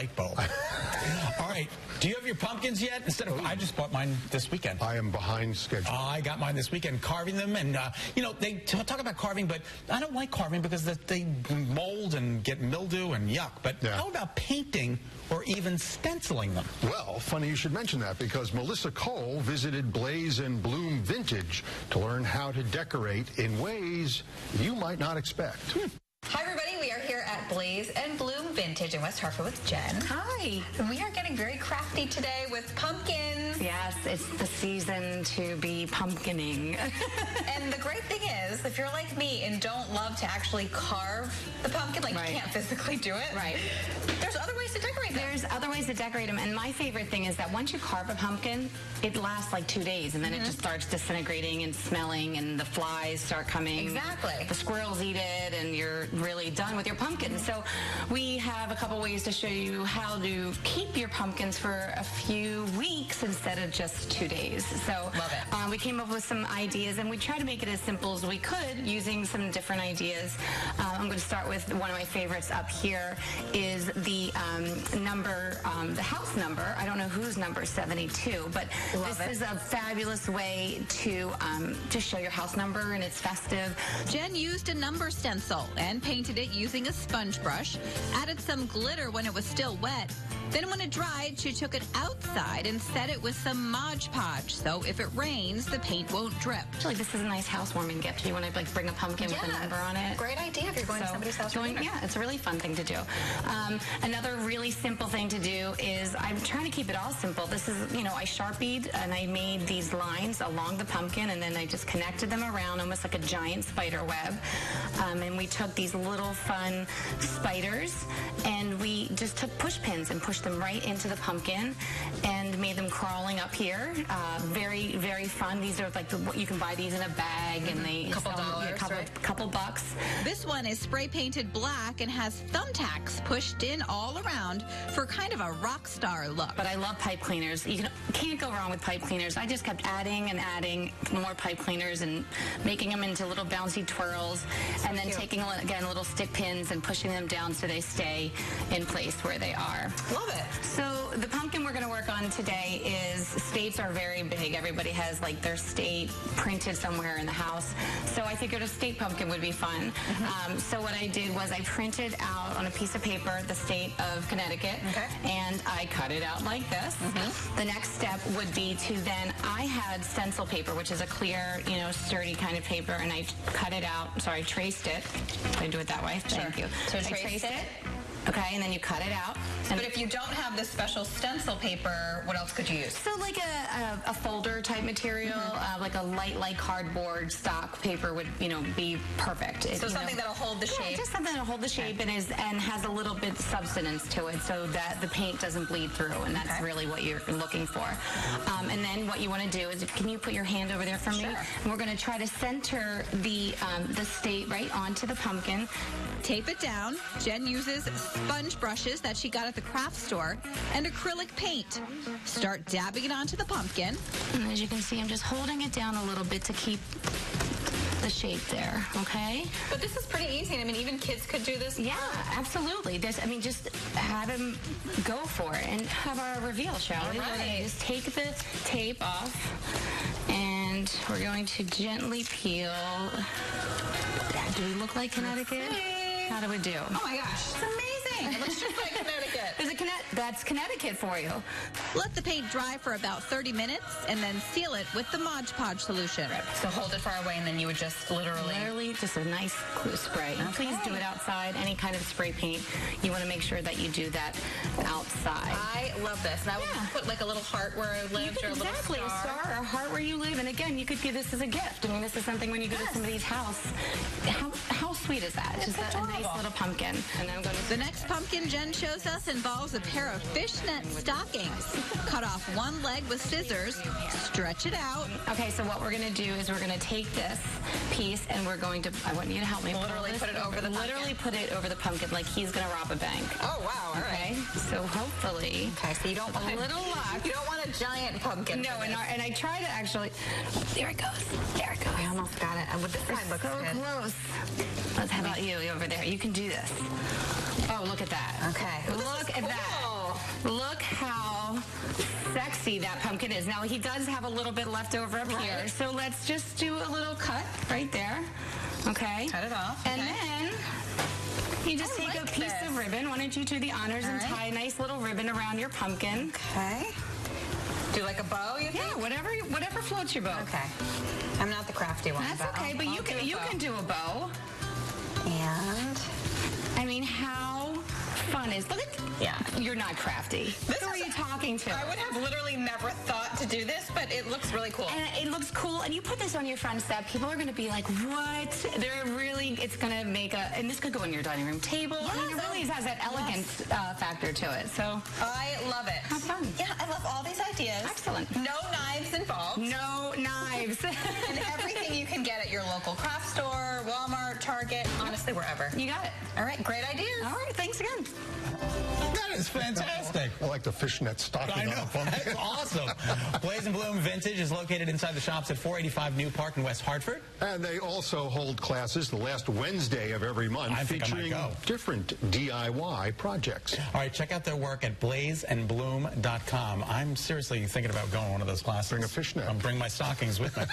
light bulb. All right. Do you have your pumpkins yet? I just bought mine this weekend. I am behind schedule. I got mine this weekend, carving them, and they talk about carving, but I don't like carving because they mold and get mildew and yuck. But how about painting or even stenciling them? Well, funny you should mention that, because Melissa Cole visited Blaze and Bloom Vintage to learn how to decorate in ways you might not expect. Hi, everybody. We are here at Blaze and Bloom Vintage in West Hartford with Jen. Hi. And we are getting very crafty today with pumpkins. Yes, it's the season to be pumpkining. And the great thing is, if you're like me and don't love to actually carve the pumpkin, like you can't physically do it, there's other ways to decorate them. There's other ways to decorate them, and my favorite thing is that once you carve a pumpkin, it lasts like 2 days, and then it just starts disintegrating and smelling, and the flies start coming. Exactly. The squirrels eat it, and you're really done with your pumpkin. So we have a couple ways to show you how to keep your pumpkins for a few weeks instead of just 2 days. So love it. We came up with some ideas, and we try to make it as simple as we could using some different ideas. I'm going to start with one of my favorites up here is the the house number. I don't know whose number, 72, but this is a fabulous way to show your house number, and it's festive. Jen used a number stencil and painted it using a sponge brush, added some glitter when it was still wet. Then when it dried, she took it outside and set it with some Mod Podge, so if it rains, the paint won't drip. Actually, this is a nice housewarming gift. You want to bring a pumpkin with a number on it. Great idea if you're going to somebody's house for dinner. Yeah, it's a really fun thing to do. Another really simple thing to do is, I'm trying to keep it all simple. This is, I Sharpied and I made these lines along the pumpkin, and then I just connected them around almost like a giant spider web. And we took these little fun spiders, and we just took push pins and pushed them right into the pumpkin and made them crawling up here. Very, very fun. These are like you can buy these in a bag, and they couple dollars, couple bucks. This one is spray painted black and has thumbtacks pushed in all around for kind of a rock star look. But I love pipe cleaners. You can't go wrong with pipe cleaners. I just kept adding and adding more pipe cleaners and making them into little bouncy twirls, and then taking, again, little stick pins and pushing them down so they stay in place where they are. Love it. So the pumpkin we're going to work on today is, states are very big. Everybody has like their state printed somewhere in the house. So I figured a state pumpkin would be fun. So what I did was I printed out on a piece of paper the state of Connecticut, and I cut it out like this. The next step would be to then, I had stencil paper, which is a clear, sturdy kind of paper, and I cut it out. Sorry, I traced it. Can I do it that way? Thank you. So I traced it. Okay, and then you cut it out. But if you don't have this special stencil paper, what else could you use? So like a folder type material, like a light cardboard stock paper would, be perfect. So something that'll hold the shape. Yeah, just something that'll hold the shape and has a little bit of substance to it, so that the paint doesn't bleed through, and that's really what you're looking for. And then what you want to do is, can you put your hand over there for me? And we're going to try to center the state right onto the pumpkin. Tape it down. Jen uses sponge brushes that she got at the craft store and acrylic paint. Start dabbing it onto the pumpkin. And as you can see, I'm just holding it down a little bit to keep the shape there, okay? But this is pretty easy. I mean, even kids could do this. Yeah, absolutely. Just have them go for it and have our reveal, shall we? Just take the tape off, and we're going to gently peel. Do we look like Connecticut? How do we do? Oh my gosh, it's amazing. It looks just like Connecticut. That's Connecticut for you. Let the paint dry for about 30 minutes and then seal it with the Mod Podge solution. So hold it far away, and then you would just literally just a nice spray. And please do it outside. Any kind of spray paint, you want to make sure that you do that outside. I love this. And I would put like a little heart where I lived, or a little star. A star or a heart where you live. And again, you could give this as a gift. I mean, this is something when you go to somebody's house. How sweet is that? It's just a nice little pumpkin. And I'm going to the next pumpkin Jen shows us involves a pair of fishnet stockings. Cut off one leg with scissors, stretch it out. Okay, so what we're going to do is we're going to take this piece and we're going to, I want you to help me. Literally put it over the pumpkin. Literally put it over the pumpkin like he's going to rob a bank. Oh, wow, all right. Okay, so hopefully, okay, so you don't want a little luck. You don't want a giant pumpkin. No, and I try to actually, there it goes. There it goes. I almost got it. With this side looks so good. Close. How about you over there? You can do this. Oh, look at that. Okay. Look at that. Look how sexy that pumpkin is. Now, he does have a little bit left over up here, so let's just do a little cut right there. Okay? Cut it off. And then you just take a piece of ribbon. Why don't you do the honors and tie a nice little ribbon around your pumpkin. Okay. Do like a bow, you think? Yeah, whatever floats your boat. Okay. I'm not the crafty one. That's okay, but you can do a bow. And I mean, how fun is? Look at. Yeah. You're not crafty. Who are you talking to? I would have literally never thought to do this, but it looks really cool. And it looks cool, and you put this on your front step, people are going to be like, what? It's going to make and this could go on your dining room table. Yes, I mean, it really has that elegant factor to it, so. I love it. Have fun. Yeah, I love all these ideas. Excellent. No knives involved. No knives. And everything you can get at your local craft store, Walmart, Target, honestly, wherever. You got it. All right, great ideas. All right, thanks again. That is fantastic. I like the fishnet stocking. I know. On a pumpkin. That's awesome. Blaze and Bloom Vintage is located inside the shops at 485 New Park in West Hartford. And they also hold classes the last Wednesday of every month featuring different DIY projects. All right, check out their work at blazeandbloom.com. I'm seriously thinking about going to one of those classes. Bring a fishnet. I'll bring my stockings with me.